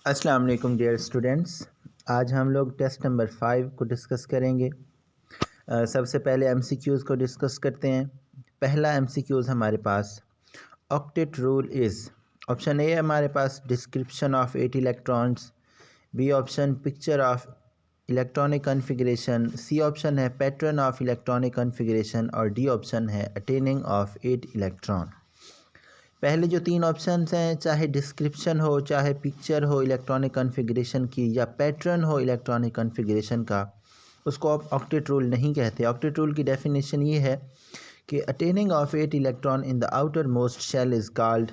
अस्सलाम वालेकुम dear students. आज हम लोग टेस्ट नंबर 5 को डिस्कस करेंगे। सबसे पहले एमसीक्यूज़ को डिस्कस करते हैं। पहला एमसीक्यूज़ हमारे पास octet rule is. Option A हमारे पास description of 8 electrons, B option picture of electronic configuration, C option है पैटर्न ऑफ इलेक्ट्रॉनिक कन्फिग्रेशन और डी ऑप्शन है अटेनिंग ऑफ 8 इलेक्ट्रॉन। पहले जो तीन ऑप्शंस हैं, चाहे डिस्क्रिप्शन हो, चाहे पिक्चर हो इलेक्ट्रॉनिक कॉन्फ़िगरेशन की, या पैटर्न हो इलेक्ट्रॉनिक कॉन्फ़िगरेशन का, उसको आप ऑक्टेट रूल नहीं कहते। ऑक्टेट रूल की डेफिनेशन ये है कि attaining of 8 electron in the outermost shell is called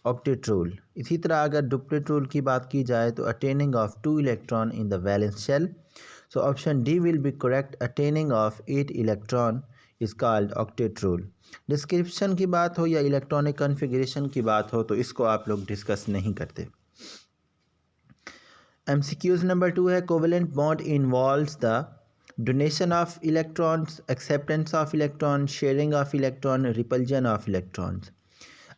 octet rule. इसी तरह अगर डुप्लेट रूल की बात की जाए तो attaining of 2 electron in the valence shell. So option D will be correct, attaining of 8 electron is called octet rule. Description की बात हो या इलेक्ट्रॉनिक कॉन्फ़िगरेशन की बात हो तो इसको आप लोग डिस्कस नहीं करते। एमसीक्यूज़ नंबर 2 है covalent bond involves the donation of electrons, acceptance of electron, sharing of electron, repulsion of electrons.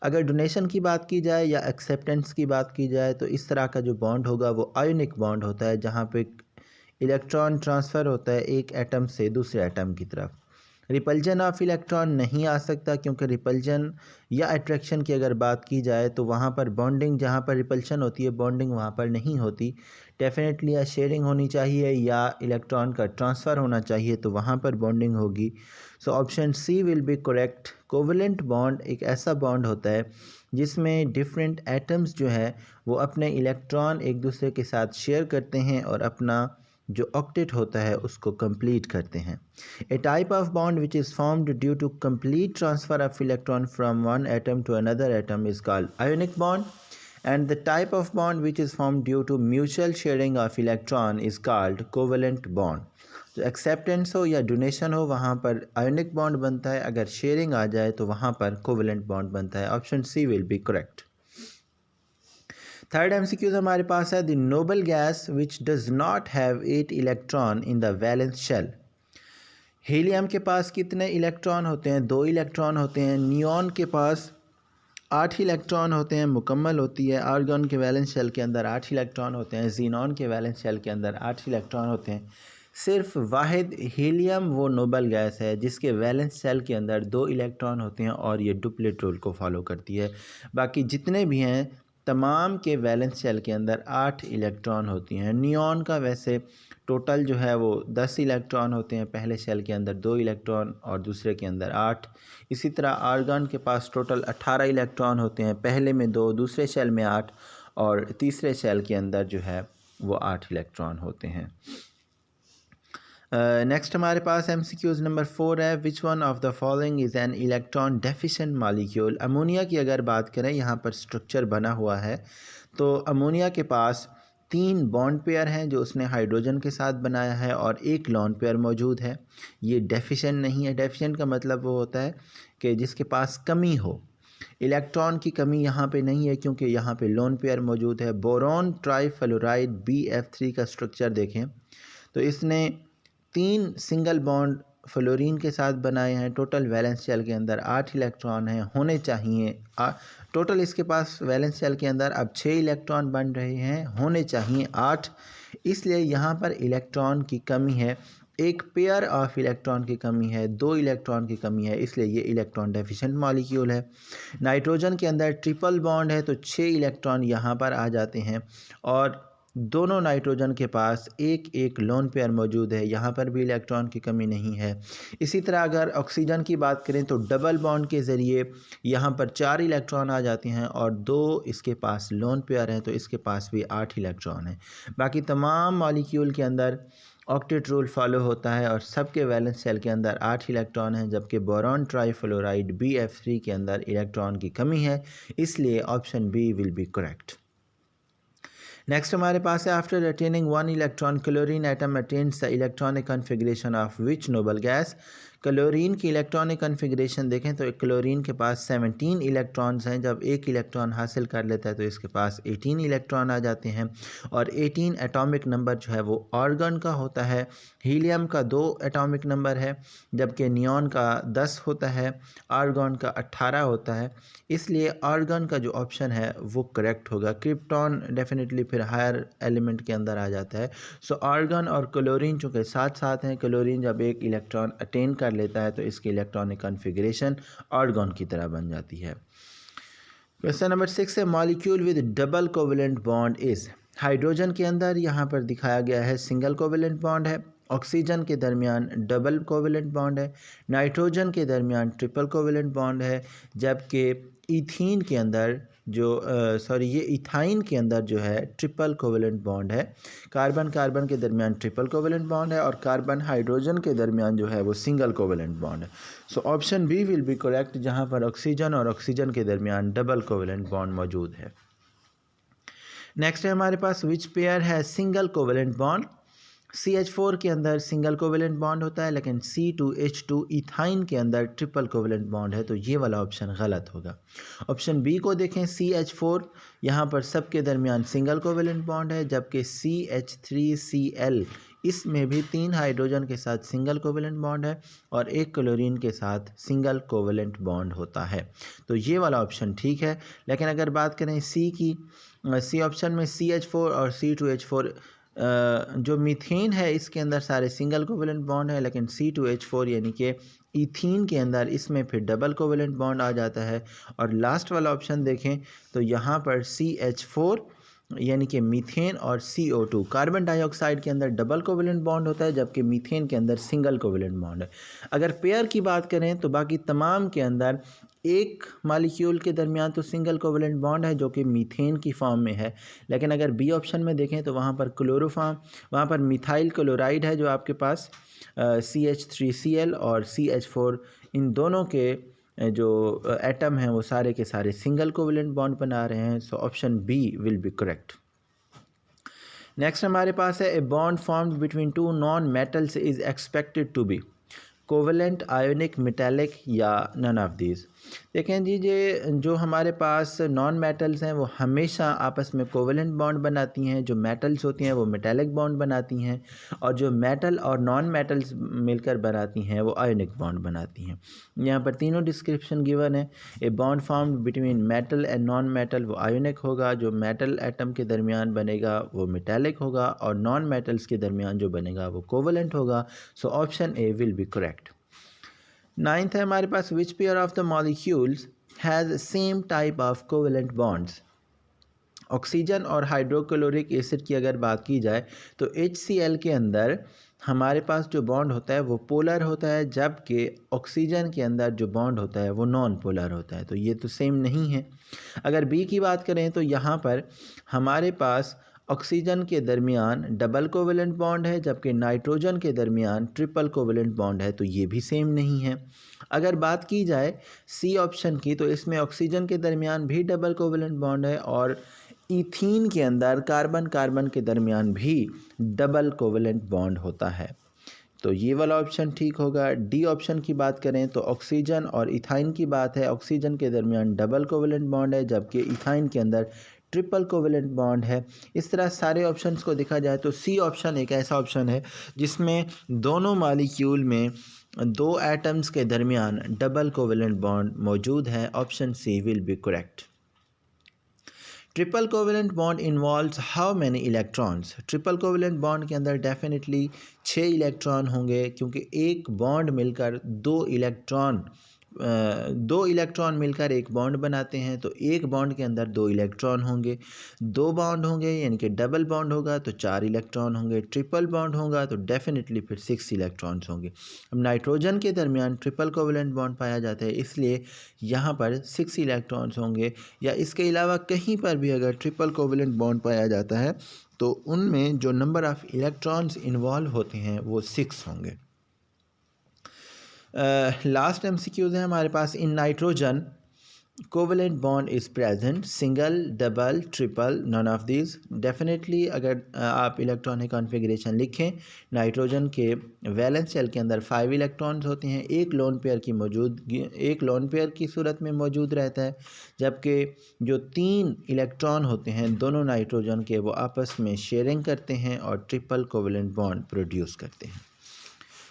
अगर डोनेशन की बात की जाए या एक्सेप्टेंस की बात की जाए तो इस तरह का जो बॉन्ड होगा वो आयोनिक बॉन्ड होता है, जहाँ पे इलेक्ट्रॉन ट्रांसफ़र होता है एक एटम से दूसरे एटम की तरफ। रिपल्जन ऑफ इलेक्ट्रॉन नहीं आ सकता, क्योंकि रिपल्जन या अट्रैक्शन की अगर बात की जाए तो वहाँ पर बॉन्डिंग, जहाँ पर रिपल्शन होती है बॉन्डिंग वहाँ पर नहीं होती। डेफिनेटली या शेयरिंग होनी चाहिए या इलेक्ट्रॉन का ट्रांसफ़र होना चाहिए तो वहाँ पर बॉन्डिंग होगी। So option C will be correct. Covalent bond एक ऐसा बॉन्ड होता है जिसमें डिफरेंट एटम्स जो है वो अपने इलेक्ट्रॉन एक दूसरे के साथ शेयर करते हैं और अपना जो ऑक्टेट होता है उसको कंप्लीट करते हैं। A type of bond which is formed due to complete transfer of electron from one atom to another atom is called ionic bond, and the type of bond which is formed due to mutual sharing of electron is called covalent bond. तो acceptance हो या donation हो वहाँ पर ionic bond बनता है, अगर sharing आ जाए तो वहाँ पर कोवेलेंट बॉन्ड बनता है। Option C will be correct. Third MCQs हमारे पास है the noble gas which does not have 8 electron in the valence shell. Helium के पास कितने इलेक्ट्रॉन होते हैं? 2 इलेक्ट्रॉन होते हैं। नियॉन के पास 8 इलेक्ट्रॉन होते हैं, मुकम्मल होती है। आर्गन के वैलेंस शेल के अंदर 8 इलेक्ट्रॉन होते हैं। जीनॉन के वैलेंस शेल के अंदर 8 इलेक्ट्रॉन होते हैं। सिर्फ वाहिद हीलियम वो नोबल गैस है जिसके वैलेंस शेल के अंदर 2 इलेक्ट्रॉन होते हैं और ये डुप्लेट रूल को फॉलो करती है। बाकी जितने भी हैं तमाम के वैलेंस शेल के अंदर 8 इलेक्ट्रॉन होती हैं। नियॉन का वैसे टोटल जो है वो 10 इलेक्ट्रॉन होते हैं, पहले शेल के अंदर 2 इलेक्ट्रॉन और दूसरे के अंदर 8। इसी तरह आर्गन के पास टोटल 18 इलेक्ट्रॉन होते हैं, पहले में 2, दूसरे शेल में 8 और तीसरे शेल के अंदर जो है वो 8 इलेक्ट्रॉन होते हैं। नेक्स्ट हमारे पास एमसीक्यूज नंबर 4 है which one of the following is an electron deficient molecule. Ammonia की अगर बात करें, यहाँ पर स्ट्रक्चर बना हुआ है तो अमोनिया के पास 3 बॉन्ड पेयर हैं जो उसने हाइड्रोजन के साथ बनाया है और एक लॉन पेयर मौजूद है। ये डेफिशिएंट नहीं है। डेफिशिएंट का मतलब वो होता है कि जिसके पास कमी हो। इलेक्ट्रॉन की कमी यहाँ पे नहीं है क्योंकि यहाँ पे लोन पेयर मौजूद है। बोरॉन ट्राईफ्लोराइड BF3 का स्ट्रक्चर देखें तो इसने 3 सिंगल बॉन्ड फ्लोरीन के साथ बनाए हैं। टोटल वैलेंस शेल के अंदर 8 इलेक्ट्रॉन हैं, होने चाहिए टोटल इसके पास वैलेंस शेल के अंदर अब 6 इलेक्ट्रॉन बन रहे हैं, होने चाहिए 8। इसलिए यहाँ पर इलेक्ट्रॉन की कमी है, एक पेयर ऑफ इलेक्ट्रॉन की कमी है, 2 इलेक्ट्रॉन की कमी है, इसलिए ये इलेक्ट्रॉन डेफिशिएंट मॉलिक्यूल है। नाइट्रोजन के अंदर ट्रिपल बॉन्ड है तो 6 इलेक्ट्रॉन यहाँ पर आ जाते हैं और दोनों नाइट्रोजन के पास एक एक लोन पेयर मौजूद है, यहाँ पर भी इलेक्ट्रॉन की कमी नहीं है। इसी तरह अगर ऑक्सीजन की बात करें तो डबल बॉन्ड के ज़रिए यहाँ पर 4 इलेक्ट्रॉन आ जाते हैं और 2 इसके पास लोन पेयर हैं तो इसके पास भी 8 इलेक्ट्रॉन हैं। बाकी तमाम मॉलिक्यूल के अंदर ऑक्टेट रूल फॉलो होता है और सबके वैलेंस शेल के अंदर 8 इलेक्ट्रॉन हैं, जबकि बोरॉन ट्राईफ्लोराइड BF3 के अंदर इलेक्ट्रॉन की कमी है, इसलिए option B will be correct. Next हमारे पास है after attaining 1 electron chlorine atom attains the electronic configuration of which noble gas. Chlorine की इलेक्ट्रॉनिक कन्फिग्रेशन देखें तो क्लोरीन के पास 17 इलेक्ट्रॉन्स हैं। जब एक इलेक्ट्रॉन हासिल कर लेता है तो इसके पास 18 इलेक्ट्रॉन आ जाते हैं और 18 एटॉमिक नंबर जो है वो आर्गन का होता है। हीलियम का 2 एटॉमिक नंबर है, जबकि नियॉन का 10 होता है, आर्गन का 18 होता है। इसलिए आर्गन का जो ऑप्शन है वो करेक्ट होगा। क्रिप्टॉन डेफिनेटली फिर हायर एलिमेंट के अंदर आ जाता है। सो आर्गन और क्लोरीन चूँकि साथ साथ हैं, क्लोरीन जब एक इलेक्ट्रॉन अटेन कर लेता है तो इसकी इलेक्ट्रॉनिक कन्फिग्रेशन आर्गन की तरह बन जाती है। क्वेश्चन नंबर 6 है, molecule with double covalent bond is. Hydrogen के अंदर यहाँ पर दिखाया गया है सिंगल कोवेलेंट बॉन्ड है, ऑक्सीजन के दरमियान डबल कोवेलेंट बॉन्ड है, नाइट्रोजन के दरमियान ट्रिपल कोवेलेंट बॉन्ड है, जबकि इथीन के अंदर ये इथाइन के अंदर जो है ट्रिपल कोवेलेंट बॉन्ड है। कार्बन कार्बन के दरमियान ट्रिपल कोवेलेंट बॉन्ड है और कार्बन हाइड्रोजन के दरमियान जो है वो सिंगल कोवेलेंट बॉन्ड है। So option B will be correct, जहाँ पर ऑक्सीजन और ऑक्सीजन के दरमियान डबल कोवेलेंट बॉन्ड मौजूद है। नेक्स्ट है हमारे पास, विच पेयर है सिंगल कोवेलेंट बॉन्ड। CH4 के अंदर सिंगल कोवेलेंट बॉन्ड होता है, लेकिन C2H2 इथाइन के अंदर ट्रिपल कोवेलेंट बॉन्ड है, तो ये वाला ऑप्शन गलत होगा। ऑप्शन बी को देखें, CH4 यहाँ पर सबके दरमियान सिंगल कोवेलेंट बॉन्ड है, जबकि CH3Cl इसमें भी 3 हाइड्रोजन के साथ सिंगल कोवेलेंट बॉन्ड है और 1 क्लोरीन के साथ सिंगल कोवेलेंट बॉन्ड होता है, तो ये वाला ऑप्शन ठीक है। लेकिन अगर बात करें सी की, सी ऑप्शन में CH4 और C2H4 जो मीथेन है इसके अंदर सारे सिंगल कोवेलेंट बॉन्ड है, लेकिन C2H4 यानी कि इथीन के अंदर इसमें फिर डबल कोवेलेंट बॉन्ड आ जाता है। और लास्ट वाला ऑप्शन देखें तो यहाँ पर CH4 यानी कि मीथेन और CO2 कार्बन डाइऑक्साइड के अंदर डबल कोवेलेंट बॉन्ड होता है, जबकि मीथेन के अंदर सिंगल कोवेलेंट बॉन्ड है। अगर पेयर की बात करें तो बाकी तमाम के अंदर एक मालिक्यूल के दरमियान तो सिंगल कोवेलेंट बॉन्ड है जो कि मीथेन की फॉर्म में है, लेकिन अगर बी ऑप्शन में देखें तो वहाँ पर क्लोरोफॉर्म, वहाँ पर मिथाइल क्लोराइड है जो आपके पास CH3Cl और CH4 इन दोनों के जो एटम हैं वो सारे के सारे सिंगल कोवेलेंट बॉन्ड बना रहे हैं। So option B will be correct. Next हमारे पास है, a bond formed between two non metals is expected to be covalent, ionic, metallic या नन ऑफ दीज। देखें जी, ये जो हमारे पास नॉन मेटल्स हैं वो हमेशा आपस में कोवेलेंट बॉन्ड बनाती हैं, जो मेटल्स होती हैं वो मेटालिक बॉन्ड बनाती हैं, और जो मेटल और नॉन मेटल्स मिलकर बनाती हैं वो आयोनिक बॉन्ड बनाती हैं। यहाँ पर तीनों डिस्क्रिप्शन गिवन है। A bond formed between metal and non metal वो आयोनिक होगा, जो मेटल एटम के दरमियान बनेगा वो मेटालिक होगा, और नॉन मेटल्स के दरमियान जो बनेगा वो कोवेलेंट होगा। So option A will be correct. Ninth है हमारे पास, which pair of the molecules has same type of covalent bonds. Oxygen और हाइड्रोक्लोरिक एसिड की अगर बात की जाए तो HCl के अंदर हमारे पास जो बॉन्ड होता है वो पोलर होता है, जबकि ऑक्सीजन के अंदर जो बॉन्ड होता है वो नॉन पोलर होता है, तो ये तो सेम नहीं है। अगर बी की बात करें तो यहाँ पर हमारे पास ऑक्सीजन के दरमियान डबल कोवेलेंट बॉन्ड है, जबकि नाइट्रोजन के दरमियान ट्रिपल कोवेलेंट बॉन्ड है, तो ये भी सेम नहीं है। अगर बात की जाए सी ऑप्शन की तो इसमें ऑक्सीजन के दरमियान भी डबल कोवेलेंट बॉन्ड है और इथीन के अंदर कार्बन कार्बन के दरमियान भी डबल कोवेलेंट बॉन्ड होता है, तो ये वाला ऑप्शन ठीक होगा। डी ऑप्शन की बात करें तो ऑक्सीजन और इथाइन की बात है, ऑक्सीजन के दरमियान डबल कोवेलेंट बॉन्ड है, जबकि इथाइन के अंदर ट्रिपल कोवेलेंट बॉन्ड है। इस तरह सारे ऑप्शंस को देखा जाए तो सी ऑप्शन एक ऐसा ऑप्शन है जिसमें दोनों मालिक्यूल में 2 एटम्स के दरमियान डबल कोवेलेंट बॉन्ड मौजूद है। Option C will be correct. Triple covalent bond involves how many electrons. Triple covalent bond के अंदर डेफिनेटली 6 इलेक्ट्रॉन होंगे, क्योंकि एक बॉन्ड मिलकर 2 इलेक्ट्रॉन मिलकर एक बॉन्ड बनाते हैं, तो एक बॉन्ड के अंदर 2 इलेक्ट्रॉन होंगे। 2 बॉन्ड होंगे यानी कि डबल बॉन्ड होगा तो 4 इलेक्ट्रॉन होंगे, ट्रिपल बॉन्ड होगा तो डेफिनेटली फिर 6 इलेक्ट्रॉन्स होंगे। अब नाइट्रोजन के दरमियान ट्रिपल कोवेलेंट बॉन्ड पाया जाता है, इसलिए यहाँ पर 6 इलेक्ट्रॉन्स होंगे, या इसके अलावा कहीं पर भी अगर ट्रिपल कोवेलेंट बॉन्ड पाया जाता है तो उनमें जो नंबर ऑफ़ इलेक्ट्रॉन्स इन्वॉल्व होते हैं वो 6 होंगे। लास्ट MCQs है हमारे पास, in nitrogen covalent bond is present, single, double, triple, none of these. Definitely अगर आप इलेक्ट्रॉनिक कॉन्फ़िगरेशन लिखें, नाइट्रोजन के वैलेंस शेल के अंदर 5 इलेक्ट्रॉन्स होते हैं, एक लोन पेयर की सूरत में मौजूद रहता है, जबकि जो 3 इलेक्ट्रॉन होते हैं दोनों नाइट्रोजन के वो आपस में शेयरिंग करते हैं और ट्रिपल कोवेलेंट बॉन्ड प्रोड्यूस करते हैं।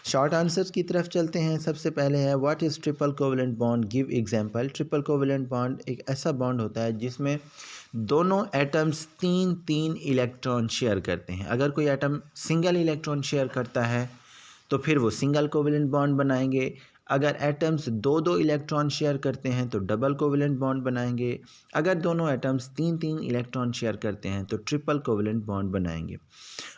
शॉर्ट आंसर्स की तरफ चलते हैं। सबसे पहले है what is triple covalent bond, give example. Triple covalent bond एक ऐसा बॉन्ड होता है जिसमें दोनों एटम्स 3-3 इलेक्ट्रॉन शेयर करते हैं। अगर कोई एटम सिंगल इलेक्ट्रॉन शेयर करता है तो फिर वो सिंगल कोवेलेंट बॉन्ड बनाएंगे। अगर एटम्स 2-2 इलेक्ट्रॉन शेयर करते हैं तो डबल कोवेलेंट बॉन्ड बनाएंगे। अगर दोनों एटम्स 3-3 इलेक्ट्रॉन शेयर करते हैं तो ट्रिपल कोवेलेंट बॉन्ड बनाएंगे।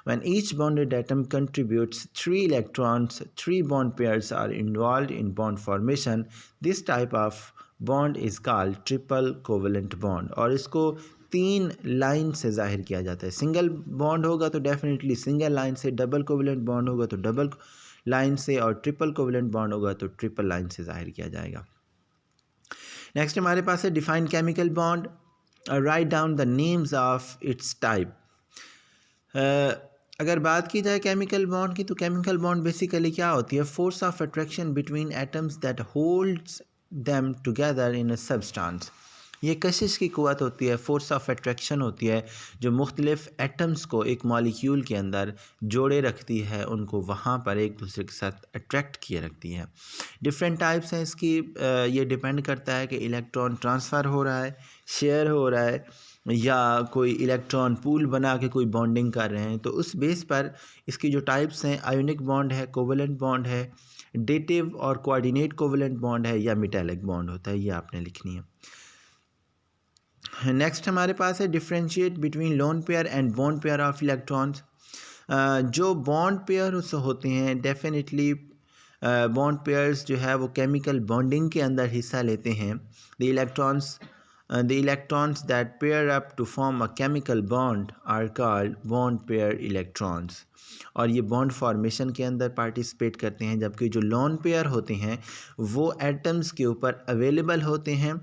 When each bonded atom contributes 3 electrons, 3 bond pairs are involved in bond formation. This type of bond is called triple covalent bond. और इसको 3 line से जाहिर किया जाता है। सिंगल बॉन्ड होगा तो डेफिनेटली सिंगल लाइन से, डबल कोवेलेंट बॉन्ड होगा तो डबल लाइन से, और ट्रिपल कोवेलेंट बॉन्ड होगा तो ट्रिपल लाइन से जाहिर किया जाएगा। नेक्स्ट हमारे पास है define chemical bond, write down the names of its type. अगर बात की जाए केमिकल बॉन्ड की, तो केमिकल बॉन्ड बेसिकली क्या होती है? Force of attraction between atoms that holds them together in a substance. ये कशिश की क़ुव्वत होती है, फोर्स ऑफ अट्रैक्शन होती है जो मुख्तलिफ एटम्स को एक मॉलिक्यूल के अंदर जोड़े रखती है, उनको वहाँ पर एक दूसरे के साथ अट्रैक्ट किए रखती है। डिफरेंट टाइप्स हैं इसकी, ये डिपेंड करता है कि इलेक्ट्रॉन ट्रांसफ़र हो रहा है, शेयर हो रहा है, या कोई इलेक्ट्रॉन पूल बना के कोई बॉन्डिंग कर रहे हैं। तो उस बेस पर इसकी जो टाइप्स हैं, आयोनिक बॉन्ड है, कोवेलेंट बॉन्ड है, डेटिव और कोऑर्डिनेट कोवेलेंट बॉन्ड है, या मेटालिक बॉन्ड होता है, ये आपने लिखनी है। नेक्स्ट हमारे पास है differentiate between lone pair and bond pair of electrons. जो बॉन्ड पेयर होते हैं, डेफिनेटली बॉन्ड पेयर्स जो है वो केमिकल बॉन्डिंग के अंदर हिस्सा लेते हैं। The electrons that pair up to form a chemical bond are called bond pair electrons, और ये बॉन्ड फॉर्मेशन के अंदर पार्टिसिपेट करते हैं, जबकि जो लोन पेयर होते हैं वो एटम्स के ऊपर अवेलेबल होते हैं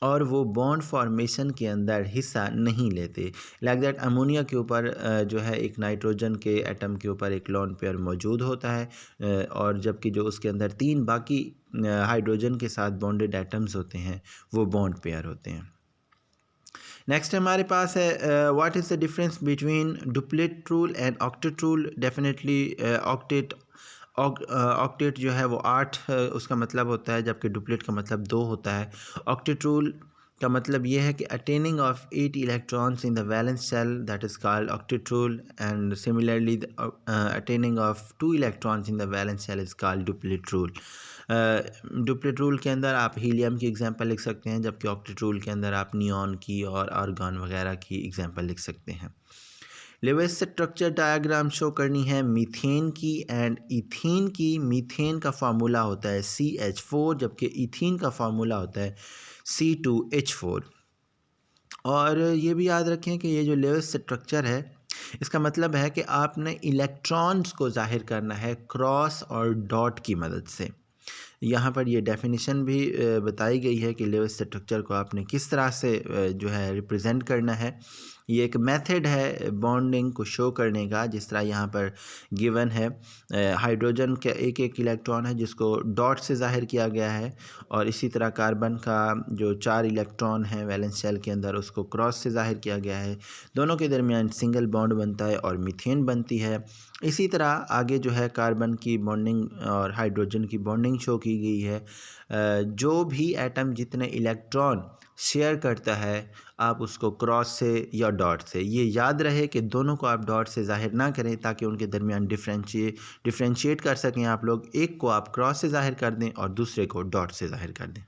और वो बॉन्ड फॉर्मेशन के अंदर हिस्सा नहीं लेते। लाइक दैट अमोनिया के ऊपर जो है एक नाइट्रोजन के एटम के ऊपर एक लोन पेयर मौजूद होता है, और जबकि जो उसके अंदर 3 बाकी हाइड्रोजन के साथ बॉन्डेड एटम्स होते हैं वो बॉन्ड पेयर होते हैं। नेक्स्ट हमारे पास है what is the difference between duplet rule and octet rule. Definitely octet जो है वो 8 उसका मतलब होता है, जबकि डुप्लेट का मतलब 2 होता है। ऑक्टेट रूल का मतलब ये है कि attaining of 8 electrons in the valence shell, that is called octet rule, and similarly attaining of 2 electrons in the valence shell is called duplet rule. Duplet rule के अंदर आप हीलियम की एग्जांपल लिख सकते हैं, जबकि ऑक्टेट रूल के अंदर आप नियॉन की और आर्गन वगैरह की एग्जांपल लिख सकते हैं। लेवेस स्ट्रक्चर डायग्राम शो करनी है मीथेन की एंड इथीन की। मीथेन का फार्मूला होता है CH4, जबकि इथीन का फार्मूला होता है C2H4। और ये भी याद रखें कि ये जो लेवेस स्ट्रक्चर है, इसका मतलब है कि आपने इलेक्ट्रॉन्स को जाहिर करना है क्रॉस और डॉट की मदद से। यहाँ पर ये डेफिनेशन भी बताई गई है कि लेवेस स्ट्रक्चर को आपने किस तरह से जो है रिप्रेजेंट करना है। ये एक मेथड है बॉन्डिंग को शो करने का, जिस तरह यहाँ पर गिवन है। हाइड्रोजन का एक इलेक्ट्रॉन है जिसको डॉट से जाहिर किया गया है, और इसी तरह कार्बन का जो 4 इलेक्ट्रॉन है वैलेंस शेल के अंदर उसको क्रॉस से जाहिर किया गया है। दोनों के दरमियान सिंगल बॉन्ड बनता है और मीथेन बनती है। इसी तरह आगे जो है कार्बन की बॉन्डिंग और हाइड्रोजन की बॉन्डिंग शो की गई है। जो भी एटम जितने इलेक्ट्रॉन शेयर करता है आप उसको क्रॉस से या डॉट से, ये याद रहे कि दोनों को आप डॉट से जाहिर ना करें ताकि उनके दरमियान डिफ्रेंशिएट कर सकें आप लोग। एक को आप क्रॉस से जाहिर कर दें और दूसरे को डॉट से जाहिर कर दें।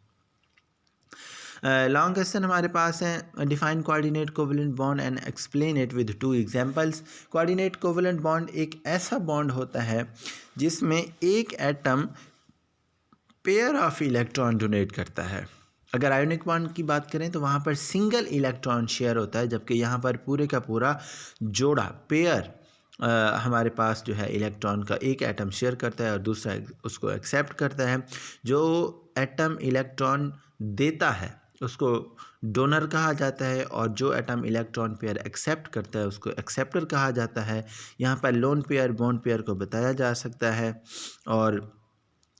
लॉन्ग क्वेश्चन हमारे पास है define coordinate covalent bond and explain it with 2 examples. Coordinate covalent bond एक ऐसा बॉन्ड होता है जिसमें एक atom pair of electron donate करता है। अगर आयोनिक बॉन्ड की बात करें तो वहाँ पर सिंगल इलेक्ट्रॉन शेयर होता है, जबकि यहाँ पर पूरे का पूरा जोड़ा पेयर हमारे पास जो है इलेक्ट्रॉन का एक एटम शेयर करता है और दूसरा उसको एक्सेप्ट करता है। जो एटम इलेक्ट्रॉन देता है उसको डोनर कहा जाता है, और जो एटम इलेक्ट्रॉन पेयर एक्सेप्ट करता है उसको एक्सेप्टर कहा जाता है। यहाँ पर लोन पेयर बॉन्ड पेयर को बताया जा सकता है, और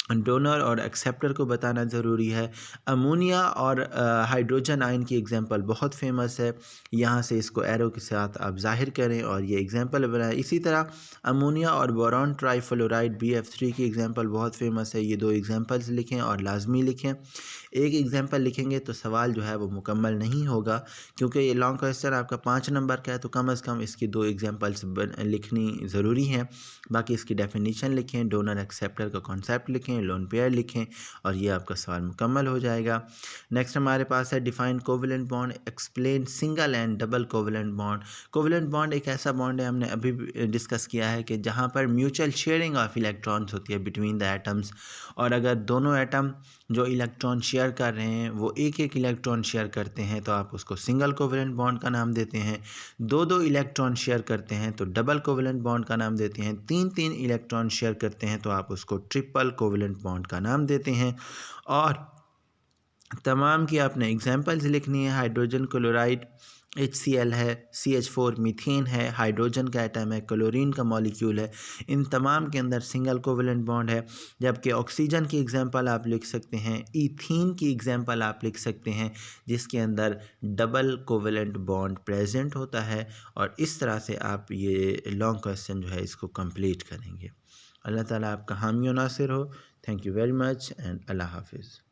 डोनर और एक्सेप्टर को बताना ज़रूरी है। अमोनिया और हाइड्रोजन आयन की एग्जांपल बहुत फेमस है, यहाँ से इसको एरो के साथ आप ज़ाहिर करें और ये एग्जांपल बनाएं। इसी तरह अमोनिया और बोरॉन ट्राईफ्लोराइड BF3 की एग्जांपल बहुत फेमस है। ये दो एग्जांपल्स लिखें और लाजमी लिखें। एक एग्जांपल लिखेंगे तो सवाल जो है वो मुकम्मल नहीं होगा, क्योंकि ये लॉन्ग क्वेश्चन आपका 5 नंबर का है, तो कम से कम इसकी दो एग्जांपल्स लिखनी ज़रूरी हैं। बाकी इसकी डेफिनेशन लिखें, डोनर एक्सेप्टर का कॉन्सेप्ट लिखें, लोन पेयर लिखें, और ये आपका सवाल मुकम्मल हो जाएगा। नेक्स्ट हमारे पास है define covalent bond, explain single and double covalent bond. Covalent bond एक ऐसा बॉन्ड है, हमने अभी डिस्कस किया है, कि जहाँ पर म्यूचुअल शेयरिंग ऑफ इलेक्ट्रॉन्स होती है बिटवीन द एटम्स, और अगर दोनों एटम जो इलेक्ट्रॉन शेयर कर रहे हैं वो एक एक इलेक्ट्रॉन शेयर करते हैं तो आप उसको सिंगल कोवेलेंट बॉन्ड का नाम देते हैं। दो दो इलेक्ट्रॉन शेयर करते हैं तो डबल कोवेलेंट बॉन्ड का नाम देते हैं। तीन तीन इलेक्ट्रॉन शेयर करते हैं तो आप उसको ट्रिपल कोवेलेंट बॉन्ड का नाम देते हैं। और तमाम की आपने एग्जांपल्स लिखनी है। हाइड्रोजन क्लोराइड HCl है, CH4 मीथेन है, हाइड्रोजन का एटम है, क्लोरीन का मॉलिक्यूल है। इन तमाम के अंदर सिंगल कोवेलेंट बॉन्ड है। जबकि ऑक्सीजन की एग्जांपल आप लिख सकते हैं, ईथीन की एग्जांपल आप लिख सकते हैं, जिसके अंदर डबल कोवेलेंट बॉन्ड प्रेजेंट होता है। और इस तरह से आप ये लॉन्ग क्वेश्चन जो है इसको कंप्लीट करेंगे। अल्लाह ताला आपका हामी और नासिर हो। Thank you very much and अल्लाह हाफिज़।